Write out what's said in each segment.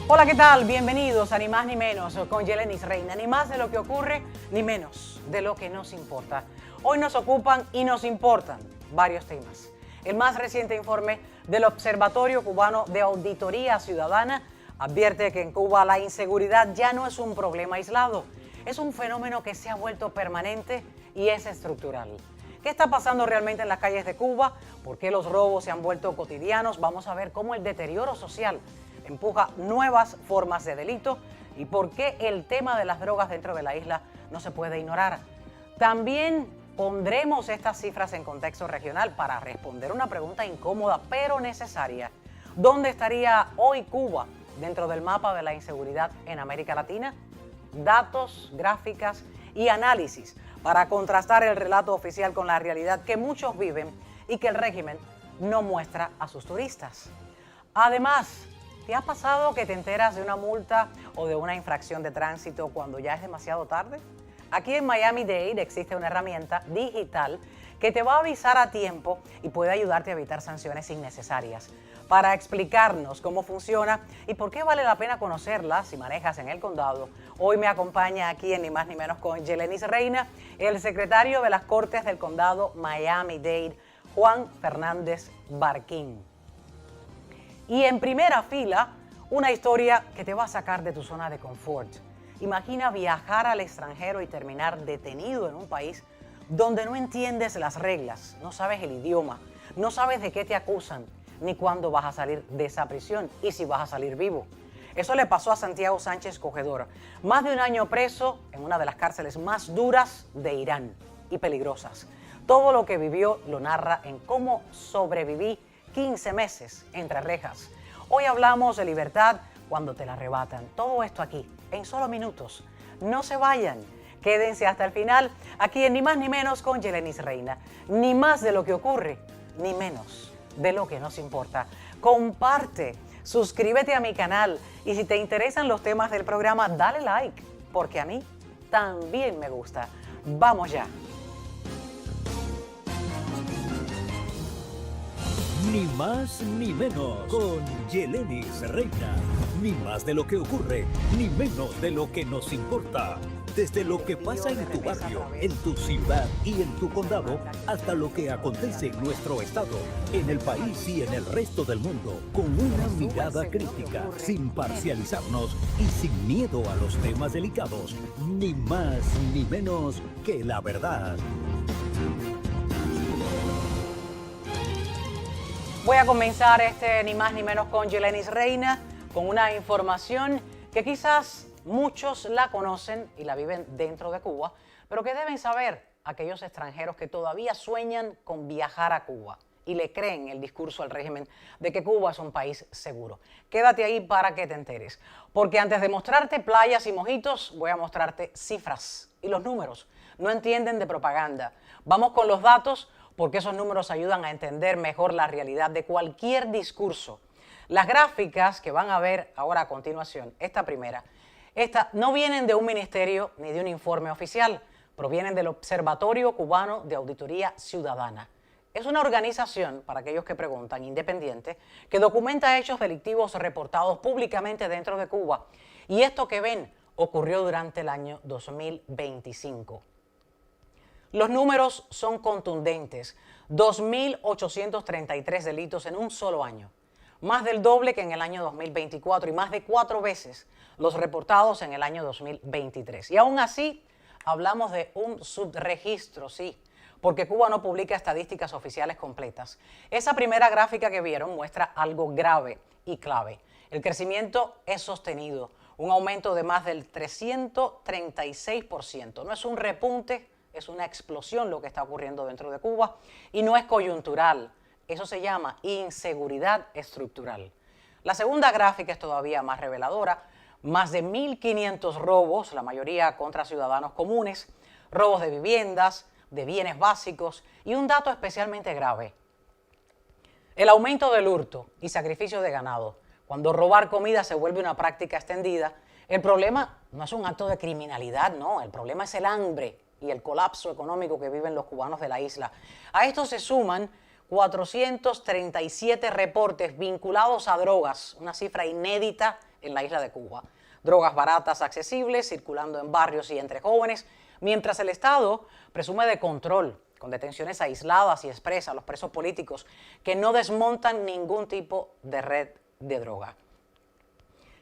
Hola, ¿qué tal? Bienvenidos a Ni Más Ni Menos con Yelenis Reina. Ni más de lo que ocurre, ni menos de lo que nos importa. Hoy nos ocupan y nos importan varios temas. El más reciente informe del Observatorio Cubano de Auditoría Ciudadana advierte que en Cuba la inseguridad ya no es un problema aislado, es un fenómeno que se ha vuelto permanente y es estructural. ¿Qué está pasando realmente en las calles de Cuba? ¿Por qué los robos se han vuelto cotidianos? Vamos a ver cómo el deterioro social empuja nuevas formas de delito y por qué el tema de las drogas dentro de la isla no se puede ignorar. También pondremos estas cifras en contexto regional para responder una pregunta incómoda pero necesaria. ¿Dónde estaría hoy Cuba dentro del mapa de la inseguridad en América Latina? Datos, gráficas y análisis para contrastar el relato oficial con la realidad que muchos viven y que el régimen no muestra a sus turistas. Además, ¿te ha pasado que te enteras de una multa o de una infracción de tránsito cuando ya es demasiado tarde? Aquí en Miami-Dade existe una herramienta digital que te va a avisar a tiempo y puede ayudarte a evitar sanciones innecesarias. Para explicarnos cómo funciona y por qué vale la pena conocerla si manejas en el condado, hoy me acompaña aquí en Ni Más Ni Menos con Yelenis Reina, el secretario de las Cortes del Condado Miami-Dade, Juan Fernández Barquín. Y en primera fila, una historia que te va a sacar de tu zona de confort. Imagina viajar al extranjero y terminar detenido en un país donde no entiendes las reglas, no sabes el idioma, no sabes de qué te acusan, ni cuándo vas a salir de esa prisión y si vas a salir vivo. Eso le pasó a Santiago Sánchez Cogedor, más de un año preso en una de las cárceles más duras de Irán y peligrosas. Todo lo que vivió lo narra en Cómo sobreviví 15 meses entre rejas. Hoy hablamos de libertad cuando te la arrebatan. Todo esto aquí, en solo minutos. No se vayan. Quédense hasta el final, aquí en Ni Más Ni Menos con Yelenis Reina. Ni más de lo que ocurre, ni menos de lo que nos importa. Comparte, suscríbete a mi canal y si te interesan los temas del programa, dale like, porque a mí también me gusta. Vamos ya. Ni más ni menos con Yelenis Reina. Ni más de lo que ocurre, ni menos de lo que nos importa. Desde lo que pasa en tu barrio, en tu ciudad y en tu condado, hasta lo que acontece en nuestro estado, en el país y en el resto del mundo, con una mirada crítica, sin parcializarnos y sin miedo a los temas delicados. Ni más ni menos que la verdad. Voy a comenzar Ni Más Ni Menos con Yelenis Reina con una información que quizás muchos la conocen y la viven dentro de Cuba, pero que deben saber aquellos extranjeros que todavía sueñan con viajar a Cuba y le creen el discurso al régimen de que Cuba es un país seguro. Quédate ahí para que te enteres, porque antes de mostrarte playas y mojitos, voy a mostrarte cifras y los números. No entienden de propaganda. Vamos con los datos, porque esos números ayudan a entender mejor la realidad de cualquier discurso. Las gráficas que van a ver ahora a continuación, esta primera, no vienen de un ministerio ni de un informe oficial, provienen del Observatorio Cubano de Auditoría Ciudadana. Es una organización, para aquellos que preguntan, independiente, que documenta hechos delictivos reportados públicamente dentro de Cuba. Y esto que ven ocurrió durante el año 2025. Los números son contundentes, 2.833 delitos en un solo año, más del doble que en el año 2024 y más de 4 veces los reportados en el año 2023. Y aún así, hablamos de un subregistro, sí, porque Cuba no publica estadísticas oficiales completas. Esa primera gráfica que vieron muestra algo grave y clave. El crecimiento es sostenido, un aumento de más del 336%. No es un repunte, es una explosión lo que está ocurriendo dentro de Cuba y no es coyuntural. Eso se llama inseguridad estructural. La segunda gráfica es todavía más reveladora. Más de 1.500 robos, la mayoría contra ciudadanos comunes, robos de viviendas, de bienes básicos y un dato especialmente grave: el aumento del hurto y sacrificio de ganado. Cuando robar comida se vuelve una práctica extendida, el problema no es un acto de criminalidad, no, el problema es el hambre y el colapso económico que viven los cubanos de la isla. A esto se suman 437 reportes vinculados a drogas, una cifra inédita en la isla de Cuba. Drogas baratas, accesibles, circulando en barrios y entre jóvenes, mientras el Estado presume de control, con detenciones aisladas y expresas a los presos políticos que no desmontan ningún tipo de red de droga.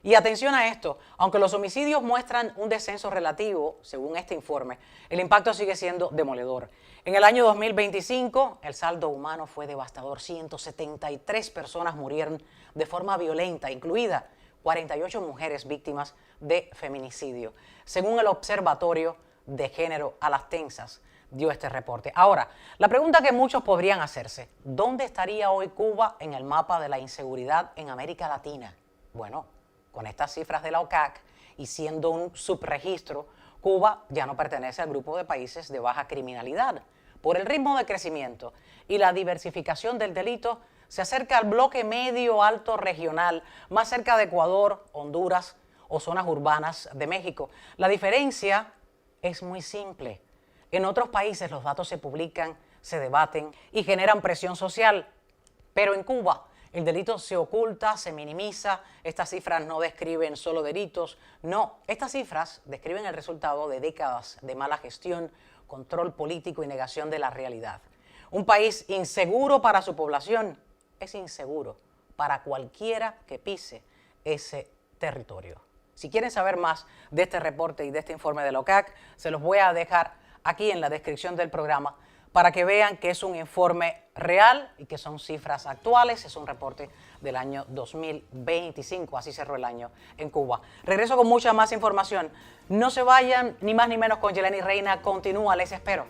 Y atención a esto, aunque los homicidios muestran un descenso relativo, según este informe, el impacto sigue siendo demoledor. En el año 2025, el saldo humano fue devastador. 173 personas murieron de forma violenta, incluida 48 mujeres víctimas de feminicidio, según el Observatorio de Género a las Tensas dio este reporte. Ahora, la pregunta que muchos podrían hacerse, ¿dónde estaría hoy Cuba en el mapa de la inseguridad en América Latina? Bueno, con estas cifras de la OCAC y siendo un subregistro, Cuba ya no pertenece al grupo de países de baja criminalidad. Por el ritmo de crecimiento y la diversificación del delito, se acerca al bloque medio-alto regional, más cerca de Ecuador, Honduras o zonas urbanas de México. La diferencia es muy simple. En otros países los datos se publican, se debaten y generan presión social, pero en Cuba el delito se oculta, se minimiza. Estas cifras no describen solo delitos, no, estas cifras describen el resultado de décadas de mala gestión, control político y negación de la realidad. Un país inseguro para su población es inseguro para cualquiera que pise ese territorio. Si quieren saber más de este reporte y de este informe de la OCAC, se los voy a dejar aquí en la descripción del programa para que vean que es un informe real y que son cifras actuales. Es un reporte del año 2025, así cerró el año en Cuba. Regreso con mucha más información. No se vayan, ni más ni menos con Yeleni Reina. Continúa, les espero.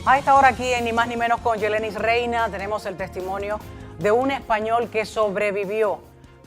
A esta hora aquí en Ni Más Ni Menos con Yeleni Reina tenemos el testimonio de un español que sobrevivió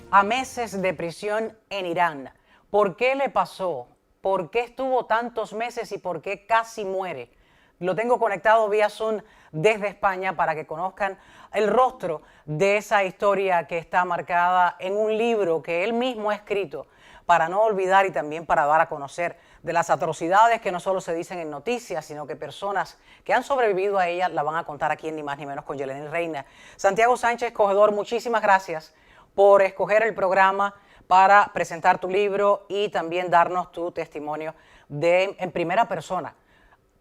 a meses de prisión en Irán. ¿Por qué le pasó? ¿Por qué estuvo tantos meses y por qué casi muere? Lo tengo conectado vía Zoom desde España para que conozcan el rostro de esa historia que está marcada en un libro que él mismo ha escrito para no olvidar y también para dar a conocer de las atrocidades que no solo se dicen en noticias, sino que personas que han sobrevivido a ellas la van a contar aquí en Ni Más Ni Menos con Yeleni Reina. Santiago Sánchez, Cogedor, muchísimas gracias por escoger el programa para presentar tu libro y también darnos tu testimonio en primera persona.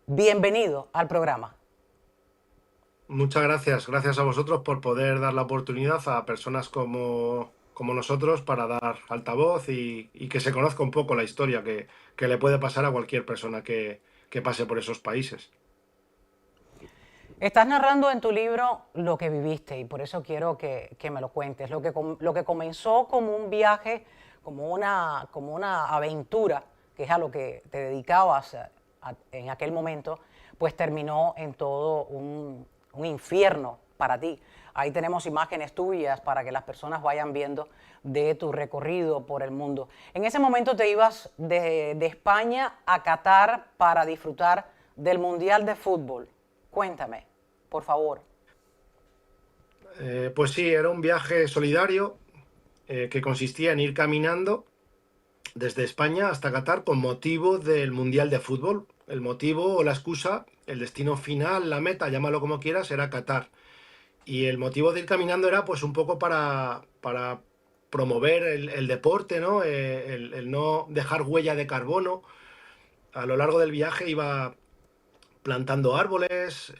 Bienvenido al programa. Muchas gracias. Gracias a vosotros por poder dar la oportunidad a personas como nosotros para dar altavoz y que se conozca un poco la historia que le puede pasar a cualquier persona que pase por esos países. Estás narrando en tu libro lo que viviste y por eso quiero que me lo cuentes. Lo que comenzó como un viaje, como una aventura, que es a lo que te dedicabas en aquel momento, pues terminó en todo un infierno para ti. Ahí tenemos imágenes tuyas para que las personas vayan viendo de tu recorrido por el mundo. En ese momento te ibas de España a Qatar para disfrutar del Mundial de Fútbol. Cuéntame, por favor. Pues sí, era un viaje solidario que consistía en ir caminando desde España hasta Qatar con motivo del Mundial de Fútbol. El motivo o la excusa, el destino final, la meta, llámalo como quieras, era Qatar. Y el motivo de ir caminando era pues un poco para promover el deporte, ¿no? El no dejar huella de carbono. A lo largo del viaje iba plantando árboles,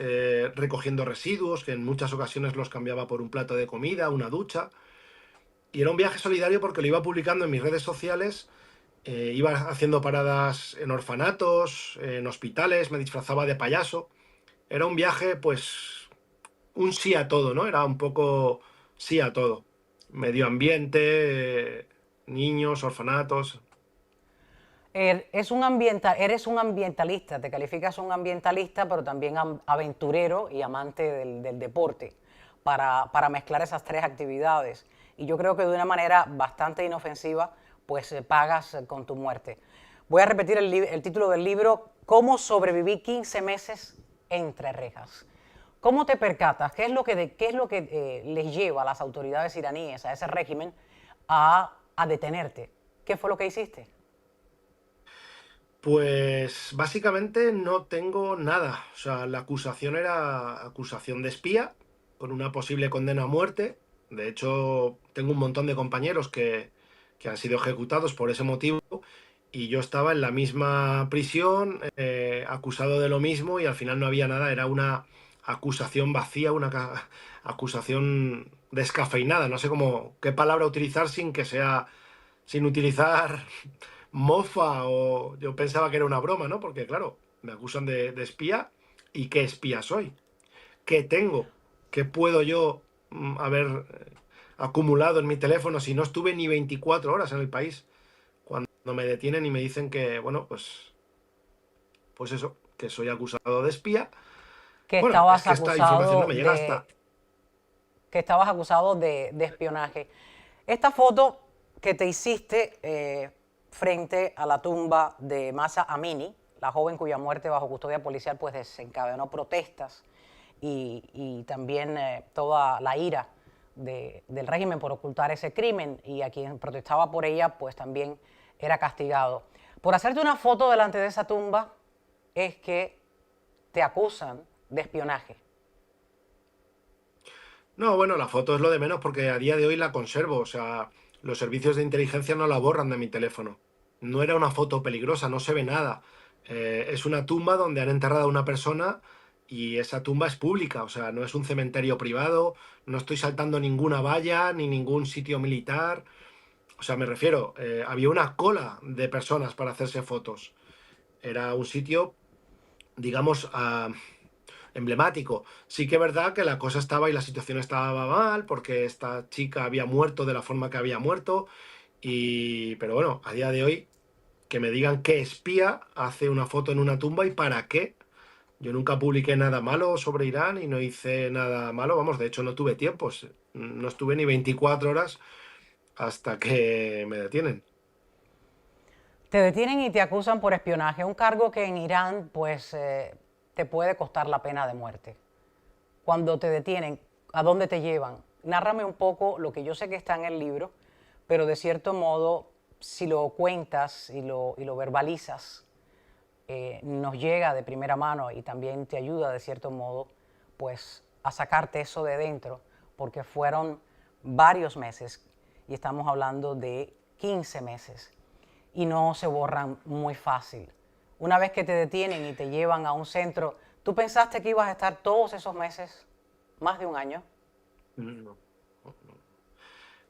recogiendo residuos, que en muchas ocasiones los cambiaba por un plato de comida, una ducha. Y era un viaje solidario porque lo iba publicando en mis redes sociales, iba haciendo paradas en orfanatos, en hospitales, me disfrazaba de payaso. Era un viaje, pues, un sí a todo, ¿no? Era un poco sí a todo. Medio ambiente, niños, orfanatos. Eres un ambientalista, te calificas un ambientalista, pero también aventurero y amante del deporte, para mezclar esas tres actividades. Y yo creo que de una manera bastante inofensiva, pues pagas con tu muerte. Voy a repetir el título del libro, ¿Cómo sobreviví 15 meses entre rejas? ¿Cómo te percatas? ¿Qué es lo que les lleva a las autoridades iraníes, a ese régimen, a a detenerte. ¿Qué fue lo que hiciste? Pues básicamente no tengo nada. O sea, la acusación era acusación de espía con una posible condena a muerte. De hecho, tengo un montón de compañeros que han sido ejecutados por ese motivo y yo estaba en la misma prisión, acusado de lo mismo y al final no había nada. Era una acusación vacía, acusación descafeinada. No sé cómo, qué palabra utilizar sin que sea, sin utilizar mofa o yo pensaba que era una broma, ¿no? Porque claro, me acusan de espía y ¿qué espía soy? ¿Qué tengo? ¿Qué puedo yo haber acumulado en mi teléfono si no estuve ni 24 horas en el país? Cuando me detienen y me dicen que, bueno, pues eso, que soy acusado de espía. Que Bueno, es estabas que esta información no acusado me llega de, hasta... que estabas acusado de espionaje. Esta foto que te hiciste frente a la tumba de Mahsa Amini, la joven cuya muerte bajo custodia policial pues desencadenó protestas y también toda la ira del régimen por ocultar ese crimen, y a quien protestaba por ella pues también era castigado. Por hacerte una foto delante de esa tumba es que te acusan de espionaje. No, bueno, la foto es lo de menos porque a día de hoy la conservo. O sea, los servicios de inteligencia no la borran de mi teléfono. No era una foto peligrosa, no se ve nada. Es una tumba donde han enterrado a una persona y esa tumba es pública. O sea, no es un cementerio privado, no estoy saltando ninguna valla ni ningún sitio militar. O sea, me refiero, había una cola de personas para hacerse fotos. Era un sitio, digamos, emblemático. Sí que es verdad que la cosa estaba y la situación estaba mal porque esta chica había muerto de la forma que había muerto pero bueno, a día de hoy que me digan qué espía hace una foto en una tumba y para qué. Yo nunca publiqué nada malo sobre Irán y no hice nada malo, vamos, de hecho no tuve tiempo, no estuve ni 24 horas hasta que me detienen. Te detienen y te acusan por espionaje, un cargo que en Irán pues te puede costar la pena de muerte. Cuando te detienen, ¿a dónde te llevan? Nárrame un poco lo que yo sé que está en el libro, pero de cierto modo, si lo cuentas y lo verbalizas, nos llega de primera mano y también te ayuda de cierto modo pues a sacarte eso de dentro, porque fueron varios meses y estamos hablando de 15 meses y no se borran muy fácil. Una vez que te detienen y te llevan a un centro, ¿tú pensaste que ibas a estar todos esos meses, más de un año? No,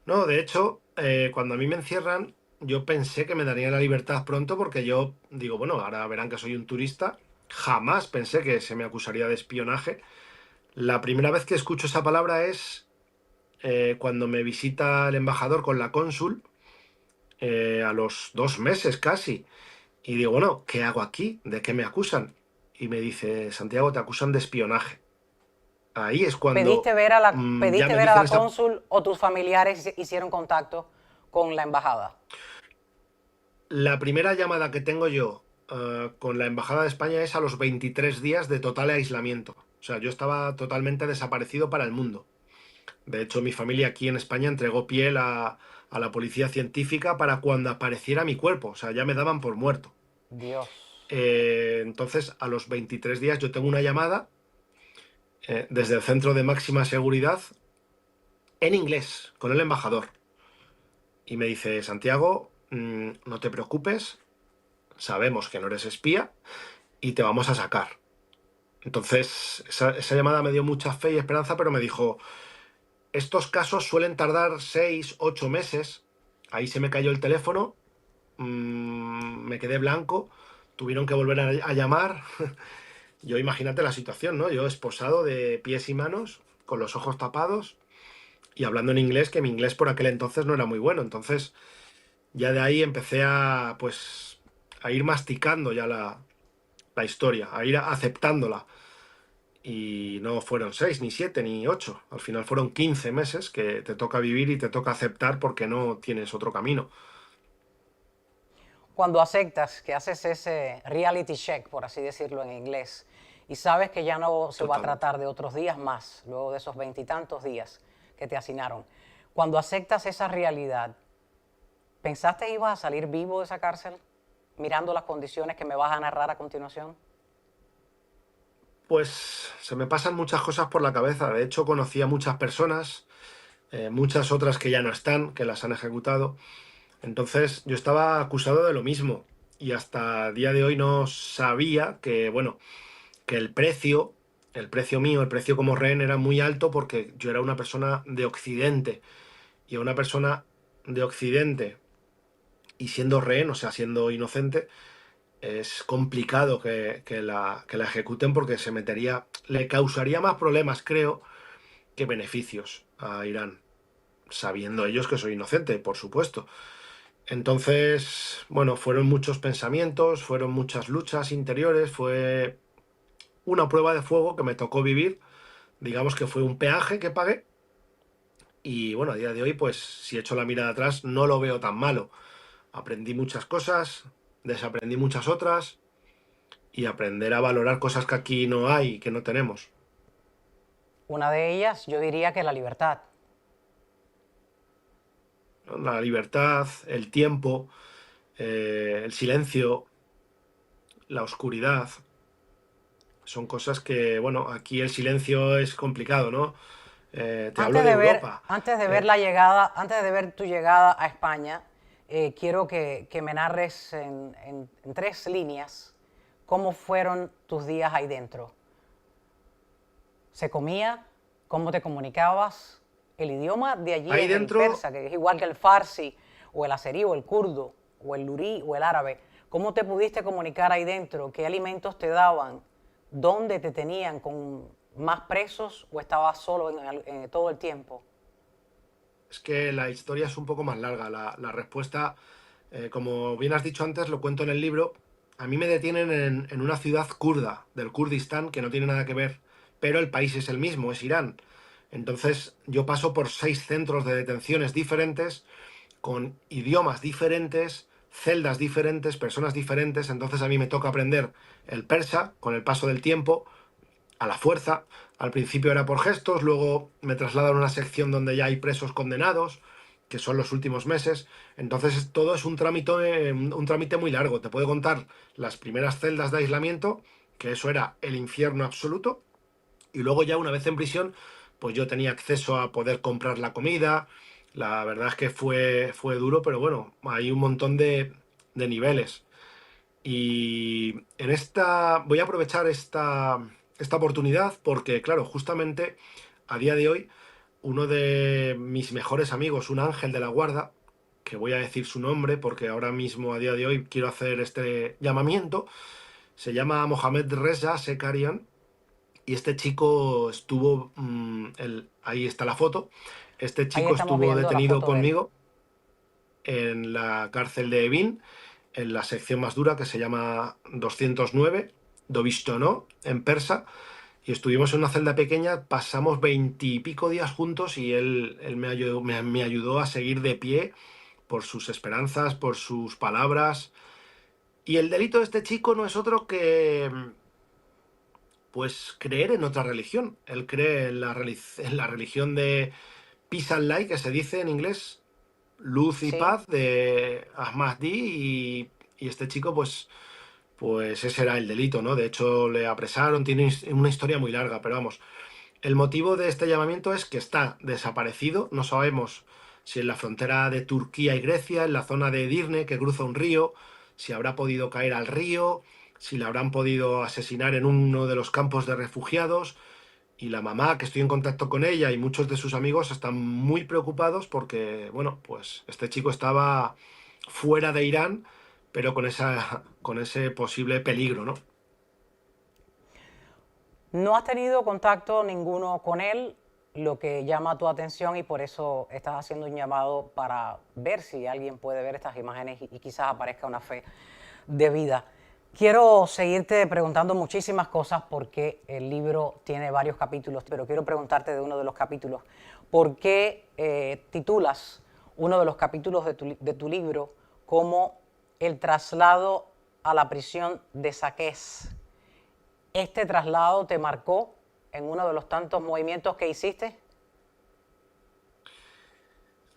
no, de hecho, cuando a mí me encierran, yo pensé que me darían la libertad pronto porque yo digo, bueno, ahora verán que soy un turista. Jamás pensé que se me acusaría de espionaje. La primera vez que escucho esa palabra es cuando me visita el embajador con la cónsul, a los 2 meses casi. Y digo, bueno, ¿qué hago aquí? ¿De qué me acusan? Y me dice, Santiago, te acusan de espionaje. Ahí es cuando ya ¿Pediste me ver a dicen la esa... cónsul o tus familiares hicieron contacto con la embajada? La primera llamada que tengo yo con la Embajada de España es a los 23 días de total aislamiento. O sea, yo estaba totalmente desaparecido para el mundo. De hecho, mi familia aquí en España entregó piel a la policía científica para cuando apareciera mi cuerpo. O sea, ya me daban por muerto. Dios. Entonces, a los 23 días yo tengo una llamada desde el centro de máxima seguridad en inglés con el embajador. Y me dice, Santiago, no te preocupes, sabemos que no eres espía y te vamos a sacar. Entonces, esa llamada me dio mucha fe y esperanza, pero me dijo, estos casos suelen tardar 6, 8 meses. Ahí se me cayó el teléfono, me quedé blanco, tuvieron que volver a llamar. Yo imagínate la situación, ¿no? Yo esposado de pies y manos, con los ojos tapados y hablando en inglés, que mi inglés por aquel entonces no era muy bueno. Entonces, ya de ahí empecé a ir masticando ya la historia, a ir aceptándola. Y no fueron 6, ni 7, ni 8. Al final fueron 15 meses que te toca vivir y te toca aceptar porque no tienes otro camino. Cuando aceptas que haces ese reality check, por así decirlo en inglés, y sabes que ya no se va a Total. tratar de otros días más, luego de esos veintitantos días que te asignaron, cuando aceptas esa realidad, ¿Pensaste que ibas a salir vivo de esa cárcel, mirando las condiciones que me vas a narrar a continuación? Pues se me pasan muchas cosas por la cabeza. De hecho, conocí a muchas personas, muchas otras que ya no están, que las han ejecutado. Entonces, yo estaba acusado de lo mismo y hasta el día de hoy no sabía que, bueno, que el precio mío, el precio como rehén era muy alto porque yo era una persona de Occidente y a una persona de Occidente y siendo rehén, o sea, siendo inocente, es complicado que la ejecuten porque le causaría más problemas, creo, que beneficios a Irán, sabiendo ellos que soy inocente, por supuesto. Entonces, bueno, fueron muchos pensamientos, fueron muchas luchas interiores, fue una prueba de fuego que me tocó vivir, digamos que fue un peaje que pagué y bueno, a día de hoy, pues si echo la mirada atrás, no lo veo tan malo. Aprendí muchas cosas, desaprendí muchas otras y aprender a valorar cosas que aquí no hay y que no tenemos. Una de ellas, yo diría que la libertad. ¿No? La libertad, el tiempo, el silencio, la oscuridad, son cosas que, bueno, aquí el silencio es complicado, ¿no? Te hablo de Europa. Antes de ver la llegada, antes de ver tu llegada a España, quiero que me narres en 3 líneas cómo fueron tus días ahí dentro. ¿Se comía? ¿Cómo te comunicabas? El idioma de allí Ahí es el dentro, persa, que es igual que el farsi, o el azerí, o el kurdo, o el lurí, o el árabe. ¿Cómo te pudiste comunicar ahí dentro? ¿Qué alimentos te daban? ¿Dónde te tenían? ¿Con más presos o estabas solo en todo el tiempo? es que la historia es un poco más larga. La respuesta, como bien has dicho antes, lo cuento en el libro. A mí me detienen en una ciudad kurda, del Kurdistán, que no tiene nada que ver, pero el país es el mismo, es Irán. Entonces yo paso por 6 centros de detenciones diferentes, con idiomas diferentes, celdas diferentes, personas diferentes. Entonces a mí me toca aprender el persa con el paso del tiempo, a la fuerza. Al principio era por gestos, luego me trasladan a una sección donde ya hay presos condenados, que son los últimos meses. Entonces todo es un trámite muy largo. Te puedo contar las primeras celdas de aislamiento, que eso era el infierno absoluto, y luego ya una vez en prisión, pues yo tenía acceso a poder comprar la comida. La verdad es que fue duro, pero bueno, hay un montón de niveles. Y voy a aprovechar esta oportunidad porque, claro, justamente a día de hoy, uno de mis mejores amigos, un ángel de la guarda, que voy a decir su nombre porque ahora mismo, a día de hoy, quiero hacer este llamamiento, se llama Mohamed Reza Sekarian, y este chico estuvo, ahí está la foto, este Ahí chico estamos estuvo viendo la detenido foto de él. conmigo en la cárcel de Evin, en la sección más dura que se llama 209, Dovistono, en persa, y estuvimos en una celda pequeña, pasamos 20 y pico días juntos y él me ayudó a seguir de pie por sus esperanzas, por sus palabras. Y el delito de este chico no es otro que, pues, creer en otra religión. Él cree en la religión de Peace and Light, que se dice en inglés, luz y Sí. paz, de Ahmadi, y este chico, pues ese era el delito, ¿no? De hecho, le apresaron, tiene una historia muy larga, pero vamos, el motivo de este llamamiento es que está desaparecido, no sabemos si en la frontera de Turquía y Grecia, en la zona de Edirne, que cruza un río, si habrá podido caer al río, si la habrán podido asesinar en uno de los campos de refugiados. Y la mamá, que estoy en contacto con ella, y muchos de sus amigos están muy preocupados porque, bueno, pues este chico estaba fuera de Irán, pero con ese posible peligro, ¿no? No has tenido contacto ninguno con él, lo que llama tu atención y por eso estás haciendo un llamado para ver si alguien puede ver estas imágenes y quizás aparezca una fe de vida. Quiero seguirte preguntando muchísimas cosas porque el libro tiene varios capítulos, pero quiero preguntarte de uno de los capítulos. ¿Por qué titulas uno de los capítulos de tu libro como El traslado a la prisión de Saqqez? ¿Este traslado te marcó en uno de los tantos movimientos que hiciste?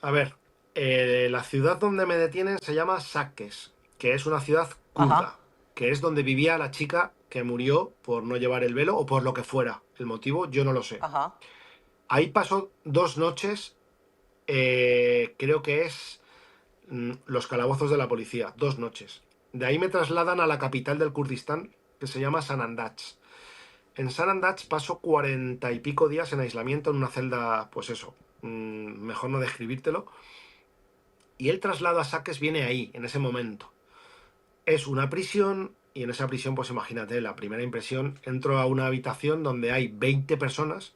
A ver, La ciudad donde me detienen se llama Saqqez, que es una ciudad kurda, Ajá, que es donde vivía la chica que murió por no llevar el velo o por lo que fuera. El motivo yo no lo sé. ajá. Ahí pasó 2 noches, creo que es los calabozos de la policía, 2 noches. De ahí me trasladan a la capital del Kurdistán, que se llama Sanandaj. En Sanandaj paso 40 y pico días en aislamiento en una celda, pues eso, mejor no describírtelo. Y el traslado a Saqqez viene ahí, en ese momento. Es una prisión y en esa prisión, pues imagínate, la primera impresión, entro a una habitación donde hay 20 personas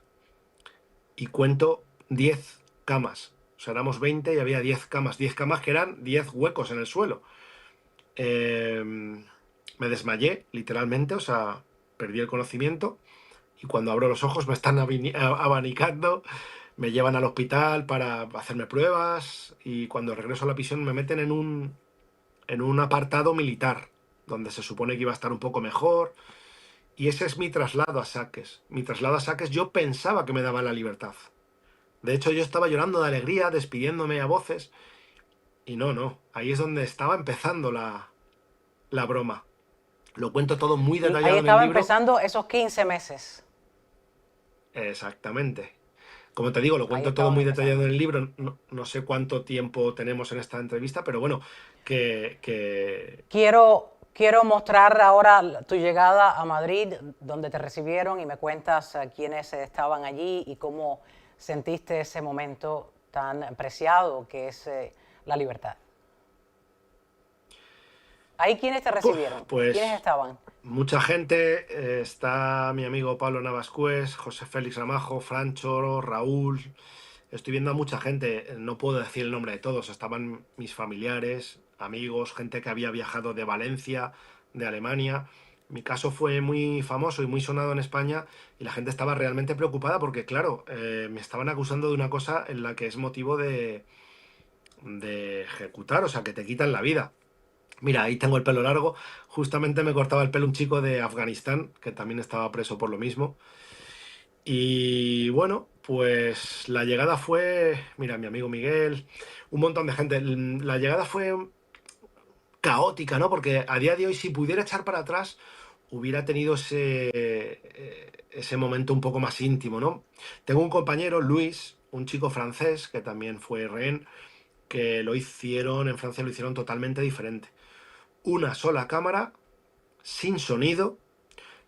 y cuento 10 camas. O sea, éramos 20 y había 10 camas. 10 camas que eran 10 huecos en el suelo. Eh, Me desmayé, literalmente, o sea, perdí el conocimiento. Y cuando abro los ojos me están abanicando, me llevan al hospital para hacerme pruebas. Y cuando regreso a la prisión me meten en un apartado militar, donde se supone que iba a estar un poco mejor. Y ese es mi traslado a Saqqez. Mi traslado a Saqqez, yo pensaba que me daban la libertad. De hecho, yo estaba llorando de alegría, despidiéndome a voces. Y no, no. Ahí es donde estaba empezando la broma. Lo cuento todo muy Ahí detallado en el estaba libro. empezando esos 15 meses. Exactamente. Como te digo, lo Ahí cuento todo estaban muy detallado empezando. en el libro. No, no sé cuánto tiempo tenemos en esta entrevista, pero bueno, que Quiero mostrar ahora tu llegada a Madrid, donde te recibieron y me cuentas quiénes estaban allí y cómo sentiste ese momento tan preciado que es la libertad. Ahí, ¿quiénes te recibieron? ¿Quiénes pues estaban? mucha gente. Está mi amigo Pablo Navascués, José Félix Ramajo, Francho, Raúl. Estoy viendo a mucha gente, no puedo decir el nombre de todos. Estaban mis familiares, amigos, gente que había viajado de Valencia, de Alemania. Mi caso fue muy famoso y muy sonado en España y la gente estaba realmente preocupada porque, claro, me estaban acusando de una cosa en la que es motivo de ejecutar, o sea, que te quitan la vida. Mira, ahí tengo el pelo largo. Justamente me cortaba el pelo un chico de Afganistán, que también estaba preso por lo mismo. Y bueno, pues la llegada fue, mira, mi amigo Miguel, un montón de gente. La llegada fue caótica, ¿no? Porque a día de hoy, si pudiera echar para atrás, hubiera tenido ese momento un poco más íntimo, ¿no? Tengo un compañero, Luis, un chico francés, que también fue rehén, que en Francia lo hicieron totalmente diferente. Una sola cámara, sin sonido.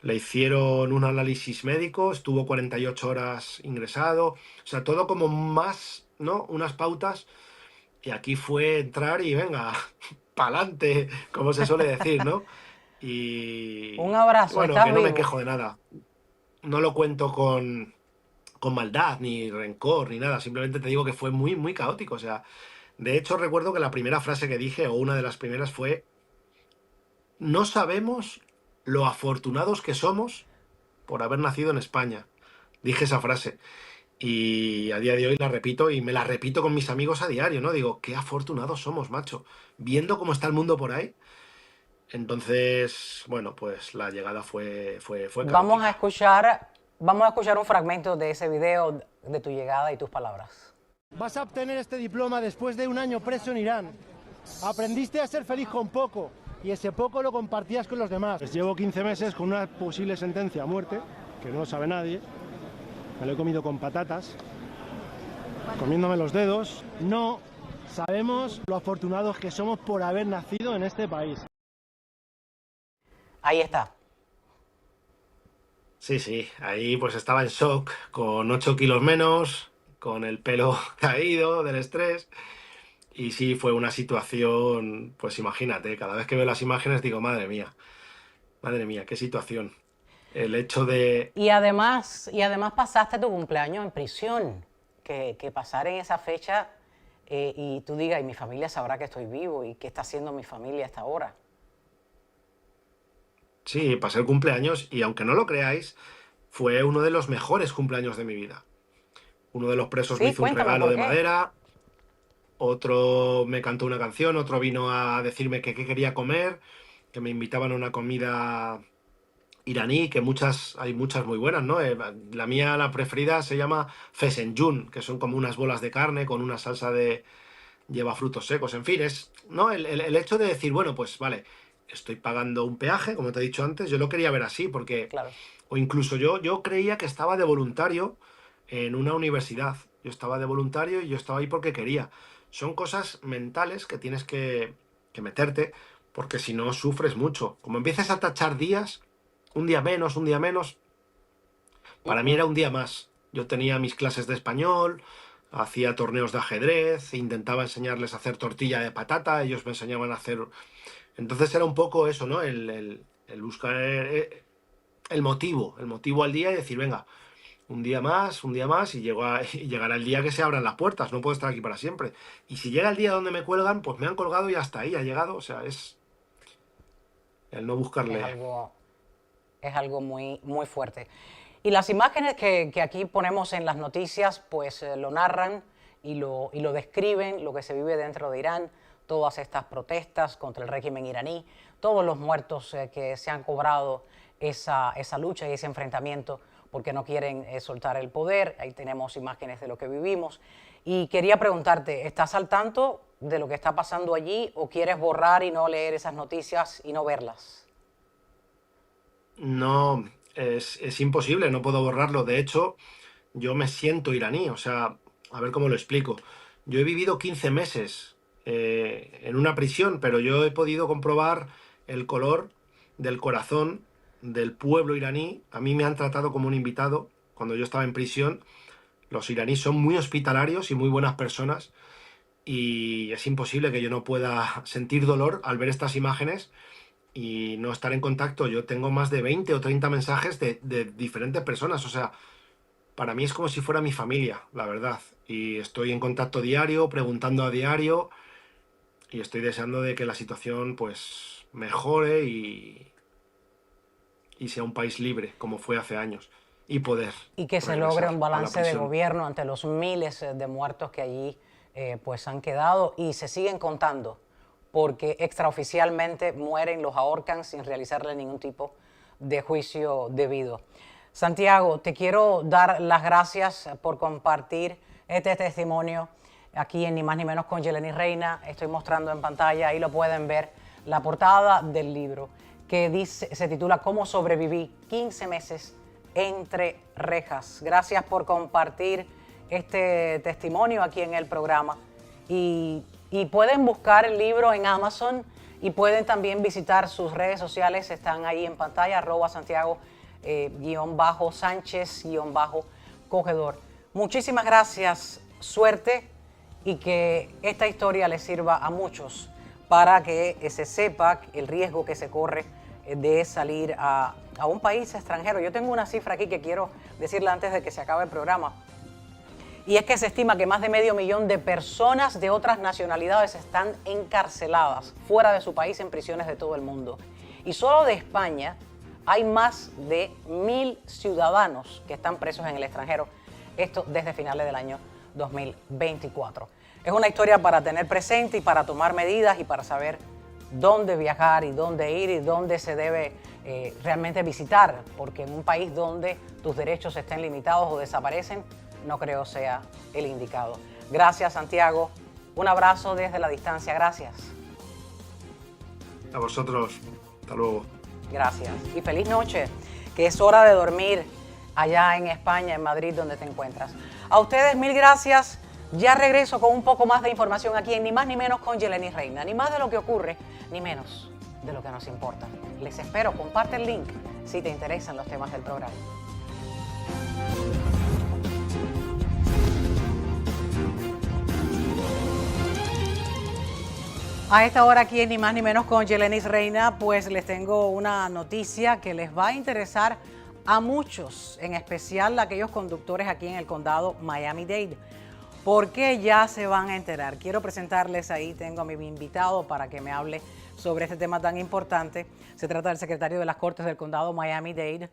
Le hicieron un análisis médico, estuvo 48 horas ingresado, o sea, todo como más, ¿no? Unas pautas. Y aquí fue entrar y venga, pa'lante, como se suele decir, ¿no? Un Y abrazo, bueno, estás que no me vivo. quejo de nada. No lo cuento con maldad, ni rencor, ni nada. Simplemente te digo que fue muy, muy caótico. O sea, de hecho, recuerdo que la primera frase que dije, o una de las primeras, fue: no sabemos lo afortunados que somos por haber nacido en España. Dije esa frase y a día de hoy la repito y me la repito con mis amigos a diario, ¿no? Digo, qué afortunados somos, macho, viendo cómo está el mundo por ahí. Entonces, bueno, pues la llegada fue Vamos a caótica. escuchar, vamos a escuchar un fragmento de ese video de tu llegada y tus palabras. Vas a obtener este diploma después de un año preso en Irán. Aprendiste a ser feliz con poco y ese poco lo compartías con los demás. Pues llevo 15 meses con una posible sentencia a muerte, que no lo sabe nadie. Me lo he comido con patatas, comiéndome los dedos. No sabemos lo afortunados que somos por haber nacido en este país. Ahí está. Sí, sí, ahí pues estaba en shock, con 8 kilos menos, con el pelo caído del estrés. Y sí, fue una situación, pues imagínate, cada vez que veo las imágenes digo, madre mía, qué situación. El hecho de... Y además pasaste tu cumpleaños en prisión. Que pasar en esa fecha y tú digas, y mi familia sabrá que estoy vivo y qué está haciendo mi familia hasta ahora. Sí, pasé el cumpleaños y aunque no lo creáis, fue uno de los mejores cumpleaños de mi vida. Uno de los presos me Sí, hizo un cuéntame regalo por de qué. madera, otro me cantó una canción, otro vino a decirme que qué quería comer, que me invitaban a una comida iraní, que hay muchas muy buenas, ¿no? La mía, la preferida, se llama fesencún, que son como unas bolas de carne con una salsa de lleva frutos secos, en fin, es, ¿no? El hecho de decir, bueno, pues vale, estoy pagando un peaje, como te he dicho antes, yo lo quería ver así, porque, Claro. o incluso yo creía que estaba de voluntario en una universidad, yo estaba de voluntario y yo estaba ahí porque quería. Son cosas mentales que tienes que meterte, porque si no sufres mucho. Como empiezas a tachar días, un día menos, para mí era un día más. Yo tenía mis clases de español, hacía torneos de ajedrez, intentaba enseñarles a hacer tortilla de patata, ellos me enseñaban a hacer... Entonces era un poco eso, ¿no? El buscar el motivo al día y decir, venga, un día más y, y llegará el día que se abran las puertas, no puedo estar aquí para siempre. Y si llega el día donde me cuelgan, pues me han colgado y hasta ahí ha llegado, o sea, es el no Es buscarle... algo, es algo muy, muy fuerte. Y las imágenes que aquí ponemos en las noticias, pues lo narran y lo describen, lo que se vive dentro de Irán, todas estas protestas contra el régimen iraní, todos los muertos que se han cobrado esa lucha y ese enfrentamiento porque no quieren soltar el poder. Ahí tenemos imágenes de lo que vivimos. Y quería preguntarte, ¿estás al tanto de lo que está pasando allí o quieres borrar y no leer esas noticias y no verlas? No, es imposible, no puedo borrarlo. De hecho, yo me siento iraní, o sea, a ver cómo lo explico. Yo he vivido 15 meses en una prisión, pero yo he podido comprobar el color del corazón del pueblo iraní. A mí me han tratado como un invitado cuando yo estaba en prisión. Los iraníes son muy hospitalarios y muy buenas personas y es imposible que yo no pueda sentir dolor al ver estas imágenes y no estar en contacto. Yo tengo más de 20 o 30 mensajes de diferentes personas, o sea, para mí es como si fuera mi familia, la verdad. Y estoy en contacto diario, preguntando a diario y estoy deseando de que la situación pues mejore y sea un país libre como fue hace años y poder Y que se logre un balance de gobierno ante los miles de muertos que allí pues han quedado y se siguen contando porque extraoficialmente mueren, los ahorcan sin realizarle ningún tipo de juicio debido. Santiago, te quiero dar las gracias por compartir este testimonio aquí en Ni Más Ni Menos con Yeleni Reina. Estoy mostrando en pantalla, ahí lo pueden ver, la portada del libro que dice, se titula ¿Cómo sobreviví 15 meses entre rejas? Gracias por compartir este testimonio aquí en el programa. Y pueden buscar el libro en Amazon y pueden también visitar sus redes sociales, están ahí en pantalla, @Santiago Sánchez _cogedor. Muchísimas gracias, suerte y que esta historia les sirva a muchos para que se sepa el riesgo que se corre de salir a un país extranjero. Yo tengo una cifra aquí que quiero decirla antes de que se acabe el programa. Y es que se estima que más de 500.000 de personas de otras nacionalidades están encarceladas fuera de su país en prisiones de todo el mundo. Y solo de España hay más de 1.000 ciudadanos que están presos en el extranjero. Esto desde finales del año 2024. Es una historia para tener presente y para tomar medidas y para saber dónde viajar y dónde ir y dónde se debe realmente visitar, porque en un país donde tus derechos estén limitados o desaparecen, no creo sea el indicado. Gracias, Santiago. Un abrazo desde la distancia. Gracias. A vosotros. Hasta luego. Gracias. Y feliz noche, que es hora de dormir allá en España, en Madrid, donde te encuentras. A ustedes, mil gracias. Ya regreso con un poco más de información aquí en Ni Más Ni Menos con Yeleni Reina. Ni más de lo que ocurre, ni menos de lo que nos importa. Les espero. Comparte el link si te interesan los temas del programa. A esta hora aquí en Ni Más Ni Menos con Yeleni Reina, pues les tengo una noticia que les va a interesar a muchos, en especial a aquellos conductores aquí en el condado Miami-Dade, porque ya se van a enterar. Quiero presentarles ahí, tengo a mi invitado para que me hable sobre este tema tan importante. Se trata del secretario de las Cortes del condado Miami-Dade,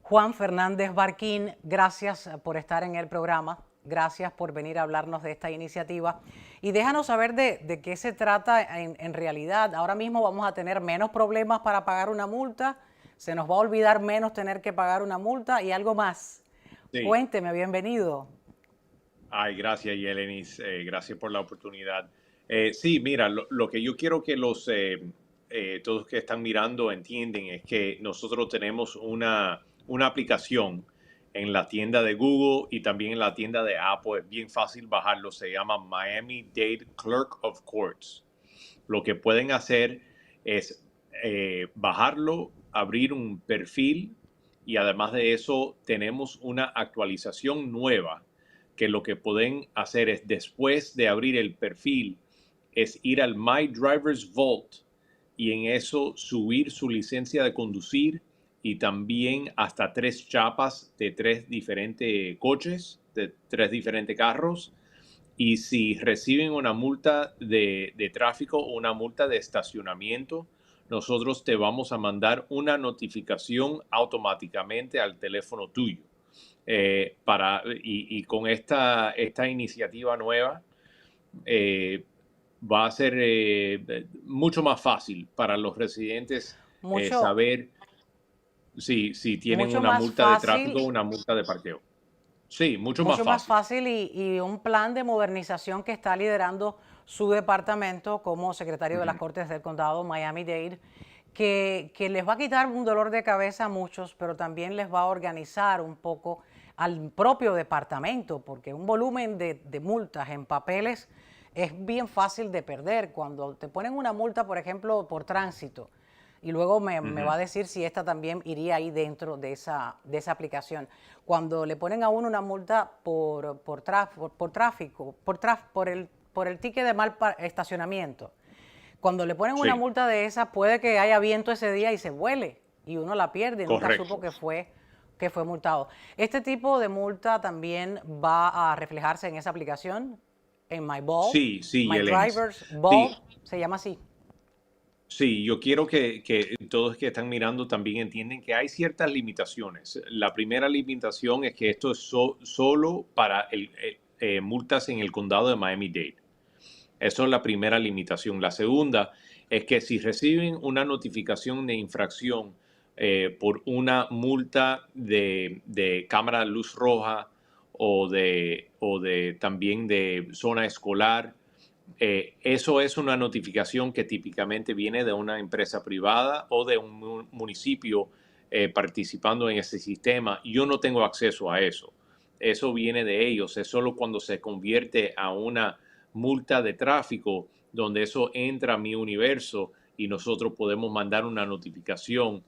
Juan Fernández Barquín. Gracias por estar en el programa. Gracias por venir a hablarnos de esta iniciativa y déjanos saber de qué se trata en realidad. Ahora mismo vamos a tener menos problemas para pagar una multa, se nos va a olvidar menos tener que pagar una multa y algo más. Sí. Cuénteme, bienvenido. Ay, gracias, Yelenis. Gracias por la oportunidad. Sí, mira, lo que yo quiero que todos que están mirando entienden es que nosotros tenemos una aplicación en la tienda de Google y también en la tienda de Apple. Es bien fácil bajarlo. Se llama Miami-Dade Clerk of Courts. Lo que pueden hacer es bajarlo, abrir un perfil y además de eso tenemos una actualización nueva que lo que pueden hacer es después de abrir el perfil es ir al My Driver's Vault y en eso subir su licencia de conducir y también hasta 3 chapas de 3 diferentes coches, de 3 diferentes carros. Y si reciben una multa de tráfico o una multa de estacionamiento, nosotros te vamos a mandar una notificación automáticamente al teléfono tuyo. Y con esta iniciativa nueva, va a ser mucho más fácil para los residentes Mucho, saber si tienen mucho una más multa de tráfico o fácil. una multa de parqueo. Sí, mucho más Mucho más fácil. fácil y un plan de modernización que está liderando su departamento como secretario de las Cortes del Condado Miami-Dade, que les va a quitar un dolor de cabeza a muchos, pero también les va a organizar un poco al propio departamento, porque un volumen de multas en papeles es bien fácil de perder. Cuando te ponen una multa, por ejemplo, por tránsito, y luego me va a decir si esta también iría ahí dentro de esa aplicación. Cuando le ponen a uno una multa por tráfico, por el ticket de estacionamiento, cuando le ponen una Sí, multa de esa, puede que haya viento ese día y se vuele y uno la pierde y nunca supo correcto. que fue multado. Este tipo de multa también va a reflejarse en esa aplicación, en My Ball, Sí, sí, My Yelenis. Driver's Ball, Sí, se llama así. sí, yo quiero que todos que están mirando también entienden que hay ciertas limitaciones. La primera limitación es que esto es solo para multas en el condado de Miami-Dade. Eso es la primera limitación. La segunda es que si reciben una notificación de infracción por una multa de cámara de luz roja o de también de zona escolar, eso es una notificación que típicamente viene de una empresa privada o de un municipio participando en ese sistema. Yo no tengo acceso a eso. Eso viene de ellos. Es solo cuando se convierte a una multa de tráfico donde eso entra a mi universo y nosotros podemos mandar una notificación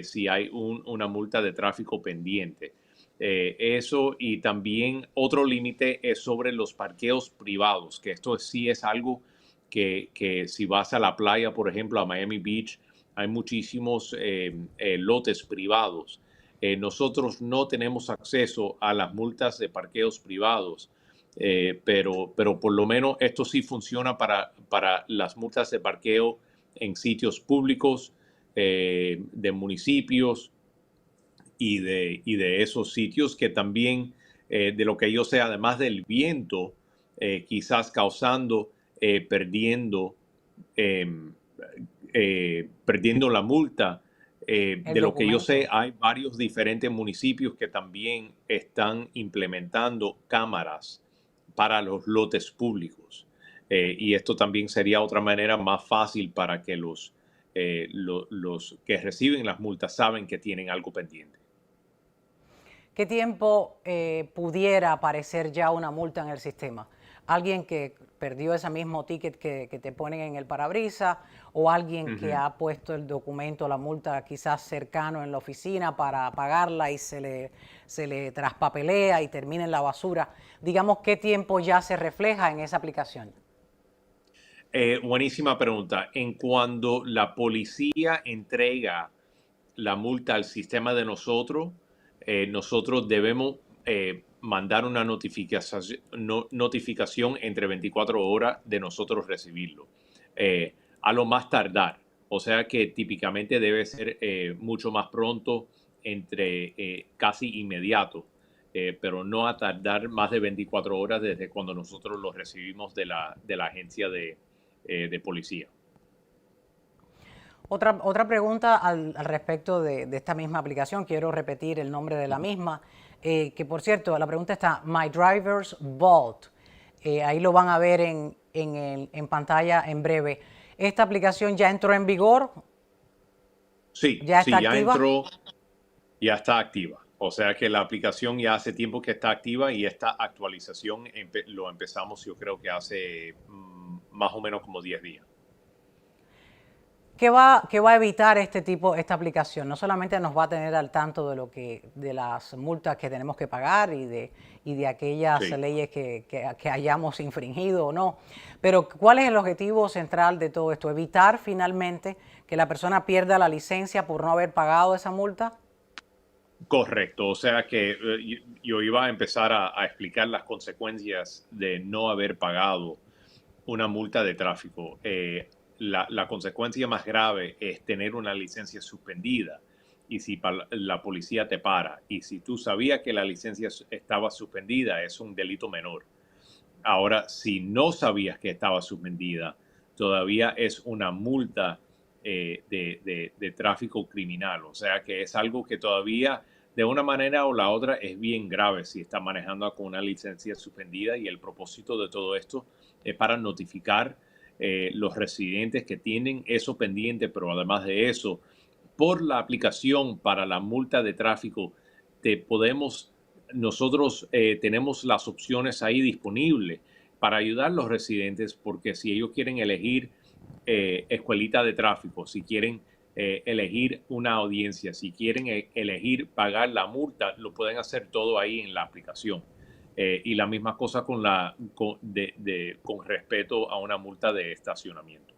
si hay una multa de tráfico pendiente. Eso y también otro límite es sobre los parqueos privados, que esto sí es algo que si vas a la playa, por ejemplo, a Miami Beach, hay muchísimos lotes privados. Nosotros no tenemos acceso a las multas de parqueos privados, pero por lo menos esto sí funciona para las multas de parqueo en sitios públicos, de municipios y de esos sitios que también, de lo que yo sé, además del viento, quizás causando, eh, perdiendo la multa. El De lo que yo sé, documento. hay varios diferentes municipios que también están implementando cámaras para los lotes públicos. Y esto también sería otra manera más fácil para que los que reciben las multas saben que tienen algo pendiente. ¿Qué tiempo pudiera aparecer ya una multa en el sistema? ¿Alguien que perdió ese mismo ticket que te ponen en el parabrisas o alguien que Ujú. ha puesto el documento, la multa quizás cercano en la oficina para pagarla y se le traspapelea y termina en la basura? Digamos, ¿qué tiempo ya se refleja en esa aplicación? Buenísima pregunta. En cuando la policía entrega la multa al sistema de nosotros, nosotros debemos mandar una notificación entre 24 horas de nosotros recibirlo. A lo más tardar. O sea que típicamente debe ser mucho más pronto, entre casi inmediato, pero no a tardar más de 24 horas desde cuando nosotros lo recibimos de la agencia de policía. Otra pregunta al respecto de esta misma aplicación, quiero repetir el nombre de la misma, que por cierto, la pregunta está My Driver's Vault. Ahí lo van a ver en pantalla en breve. ¿Esta aplicación ya entró en vigor? Sí, ¿Ya sí, está ya activa? entró, ya está activa. O sea que la aplicación ya hace tiempo que está activa y esta actualización lo empezamos yo creo que hace más o menos como 10 días. Qué va a evitar esta aplicación? No solamente nos va a tener al tanto de las multas que tenemos que pagar y de aquellas Sí. leyes que hayamos infringido o no, pero ¿cuál es el objetivo central de todo esto? ¿Evitar finalmente que la persona pierda la licencia por no haber pagado esa multa? Correcto, o sea que yo iba a empezar a explicar las consecuencias de no haber pagado una multa de tráfico. La consecuencia más grave es tener una licencia suspendida. Y si la policía te para y si tú sabías que la licencia estaba suspendida, es un delito menor. Ahora, si no sabías que estaba suspendida, todavía es una multa de tráfico criminal. O sea que es algo que todavía, de una manera o la otra, es bien grave si está manejando con una licencia suspendida. Y el propósito de todo esto es para notificar los residentes que tienen eso pendiente, pero además de eso, por la aplicación para la multa de tráfico, nosotros tenemos las opciones ahí disponibles para ayudar a los residentes, porque si ellos quieren elegir escuelita de tráfico, si quieren elegir una audiencia, si quieren elegir pagar la multa, lo pueden hacer todo ahí en la aplicación. Y la misma cosa con respecto a una multa de estacionamiento.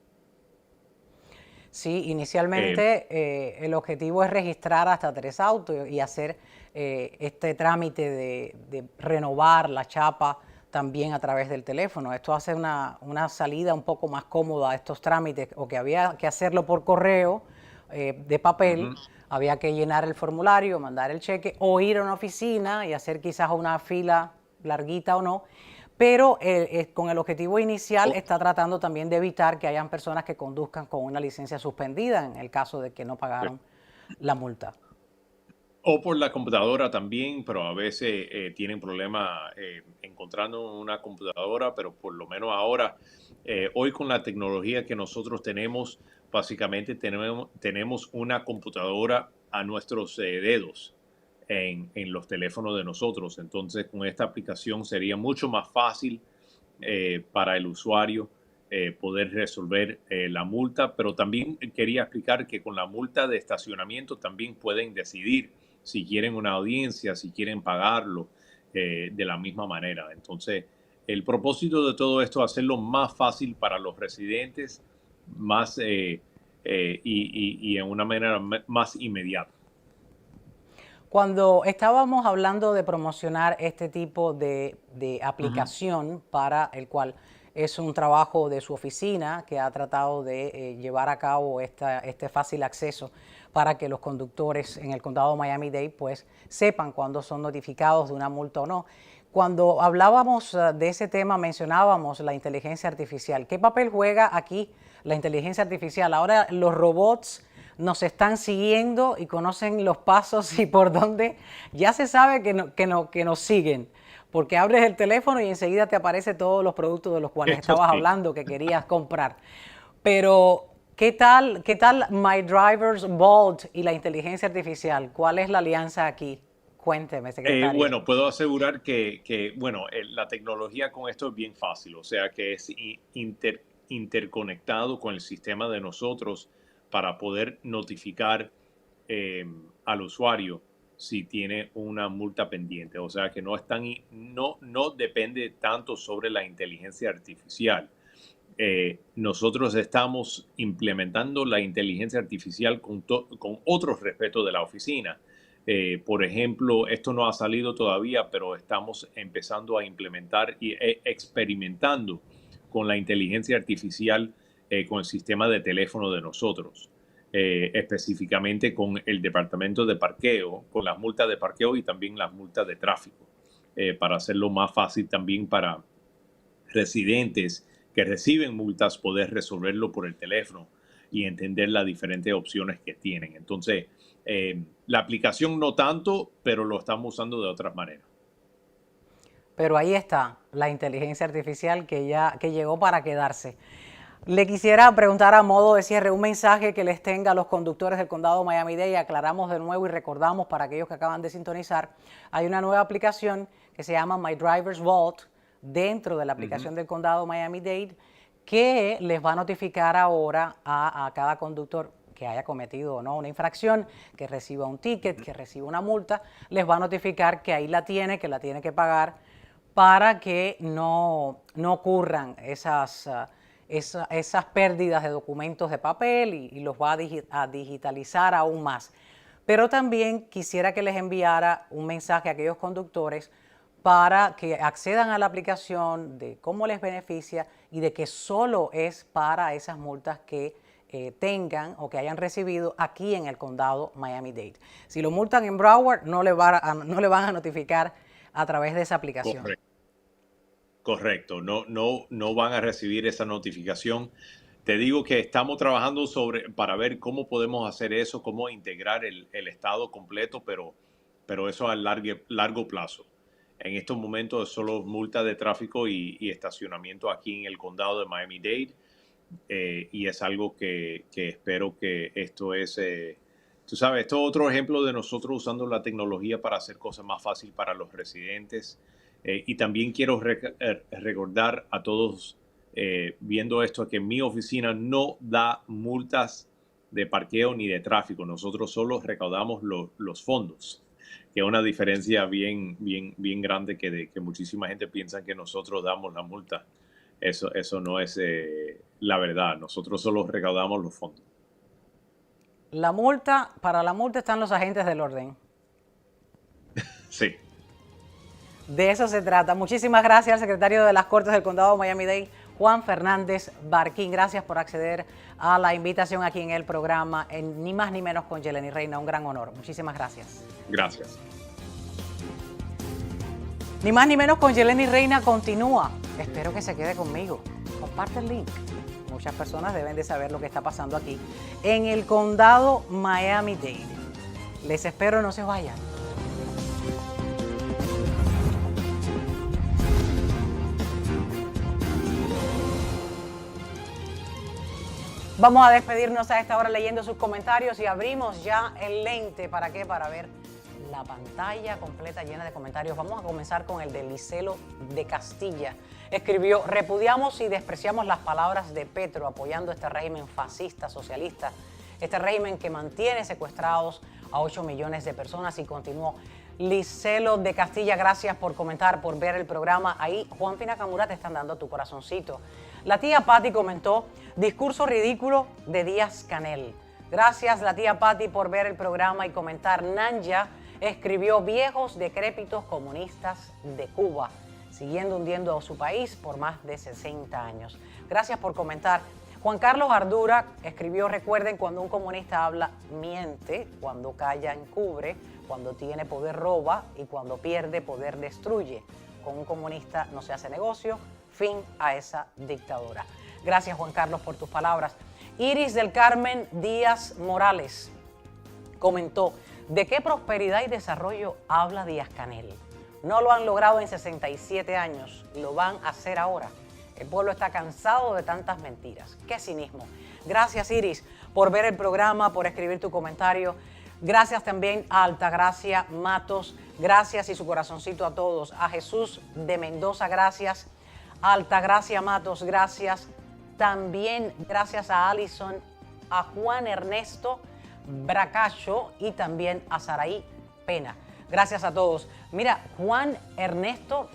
Sí, inicialmente el objetivo es registrar hasta 3 autos y hacer este trámite de renovar la chapa también a través del teléfono. Esto hace una salida un poco más cómoda a estos trámites, o que había que hacerlo por correo de papel, había que llenar el formulario, mandar el cheque o ir a una oficina y hacer quizás una fila larguita o no. Pero con el objetivo inicial está tratando también de evitar que hayan personas que conduzcan con una licencia suspendida en el caso de que no pagaron la multa. O por la computadora también, pero a veces tienen problemas encontrando una computadora, pero por lo menos ahora, hoy con la tecnología que nosotros tenemos, básicamente tenemos una computadora a nuestros dedos en los teléfonos de nosotros. Entonces, con esta aplicación sería mucho más fácil para el usuario poder resolver la multa, pero también quería explicar que con la multa de estacionamiento también pueden decidir si quieren una audiencia, si quieren pagarlo de la misma manera. Entonces, el propósito de todo esto es hacerlo más fácil para los residentes más, y en una manera más inmediata. Cuando estábamos hablando de promocionar este tipo de aplicación para el cual es un trabajo de su oficina que ha tratado de llevar a cabo este fácil acceso para que los conductores en el condado de Miami-Dade pues sepan cuándo son notificados de una multa o no. Cuando hablábamos de ese tema mencionábamos la inteligencia artificial. ¿Qué papel juega aquí la inteligencia artificial? Ahora los robots nos están siguiendo y conocen los pasos y por dónde. Ya se sabe que nos siguen, porque abres el teléfono y enseguida te aparecen todos los productos de los cuales estabas hablando que querías comprar. Pero, ¿qué tal My Driver's Vault y la inteligencia artificial? ¿Cuál es la alianza aquí? Cuénteme, secretario. Bueno, puedo asegurar la tecnología con esto es bien fácil, o sea que es interconectado con el sistema de nosotros para poder notificar al usuario si tiene una multa pendiente. O sea que no depende tanto sobre la inteligencia artificial. Nosotros estamos implementando la inteligencia artificial con otros respetos de la oficina. Por ejemplo, esto no ha salido todavía, pero estamos empezando a implementar y experimentando con la inteligencia artificial con el sistema de teléfono de nosotros, específicamente con el departamento de parqueo, con las multas de parqueo y también las multas de tráfico, para hacerlo más fácil también para residentes que reciben multas poder resolverlo por el teléfono y entender las diferentes opciones que tienen. Entonces, la aplicación no tanto, pero lo estamos usando de otras maneras. Pero ahí está la inteligencia artificial que llegó para quedarse. Le quisiera preguntar a modo de cierre un mensaje que les tenga a los conductores del condado Miami-Dade. Aclaramos de nuevo y recordamos para aquellos que acaban de sintonizar, hay una nueva aplicación que se llama My Driver's Vault dentro de la aplicación del condado Miami-Dade que les va a notificar ahora a cada conductor que haya cometido o no una infracción, que reciba un ticket, que reciba una multa, les va a notificar que ahí la tiene, que la tiene que pagar para que no ocurran esas pérdidas de documentos de papel y los va a digitalizar aún más. Pero también quisiera que les enviara un mensaje a aquellos conductores para que accedan a la aplicación, de cómo les beneficia y de que solo es para esas multas que tengan o que hayan recibido aquí en el condado Miami-Dade. Si lo multan en Broward, no le van a notificar a través de esa aplicación. Correcto. No van a recibir esa notificación. Te digo que estamos trabajando para ver cómo podemos hacer eso, cómo integrar el estado completo, pero eso a largo plazo. En estos momentos es solo multa de tráfico y estacionamiento aquí en el condado de Miami-Dade. Y es algo que espero que esto es, tú sabes, esto es otro ejemplo de nosotros usando la tecnología para hacer cosas más fáciles para los residentes. Y también quiero recordar a todos viendo esto que mi oficina no da multas de parqueo ni de tráfico. Nosotros solo recaudamos los fondos, que es una diferencia bien grande que muchísima gente piensa que nosotros damos la multa. Eso no es la verdad. Nosotros solo recaudamos los fondos. Para la multa están los agentes del orden. Sí. De eso se trata. Muchísimas gracias al secretario de las Cortes del Condado Miami-Dade, Juan Fernández Barquín. Gracias por acceder a la invitación aquí en el programa, en Ni Más Ni Menos con Yeleni Reina. Un gran honor. Muchísimas gracias. Gracias. Ni Más Ni Menos con Yeleni Reina continúa. Espero que se quede conmigo. Comparte el link. Muchas personas deben de saber lo que está pasando aquí en el condado Miami-Dade. Les espero, no se vayan. Vamos a despedirnos a esta hora leyendo sus comentarios y abrimos ya el lente. ¿Para qué? Para ver la pantalla completa llena de comentarios. Vamos a comenzar con el de Licelo de Castilla. Escribió: repudiamos y despreciamos las palabras de Petro apoyando este régimen fascista, socialista, este régimen que mantiene secuestrados a 8 millones de personas. Y continuó: Licelo de Castilla, gracias por comentar, por ver el programa. Ahí, Juan Fina Camura, te están dando tu corazoncito. La tía Patti comentó: discurso ridículo de Díaz Canel. Gracias, la tía Patti, por ver el programa y comentar. Nanya escribió: viejos decrépitos comunistas de Cuba, siguiendo hundiendo a su país por más de 60 años. Gracias por comentar. Juan Carlos Ardura escribió: recuerden, cuando un comunista habla, miente, cuando calla, encubre, cuando tiene poder, roba, y cuando pierde poder, destruye. Con un comunista no se hace negocio. Fin a esa dictadura. Gracias, Juan Carlos, por tus palabras. Iris del Carmen Díaz Morales comentó: ¿de qué prosperidad y desarrollo habla Díaz Canel? No lo han logrado en 67 años, lo van a hacer ahora. El pueblo está cansado de tantas mentiras. ¡Qué cinismo! Gracias, Iris, por ver el programa, por escribir tu comentario. Gracias también a Altagracia Matos. Gracias y su corazoncito a todos. A Jesús de Mendoza, gracias. A Altagracia Matos, gracias. También gracias a Alison, a Juan Ernesto Bracacho y también a Saraí Pena. Gracias a todos. Mira, Juan Ernesto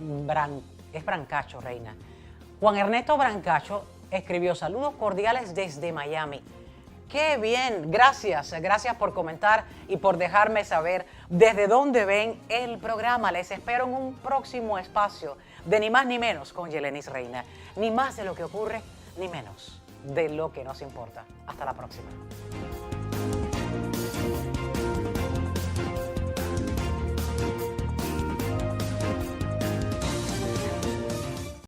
es Brancacho, Reina. Juan Ernesto Brancacho escribió: saludos cordiales desde Miami. ¡Qué bien! Gracias por comentar y por dejarme saber desde dónde ven el programa. Les espero en un próximo espacio de Ni Más Ni Menos con Yeleni Reina. Ni más de lo que ocurre, ni menos de lo que nos importa. Hasta la próxima.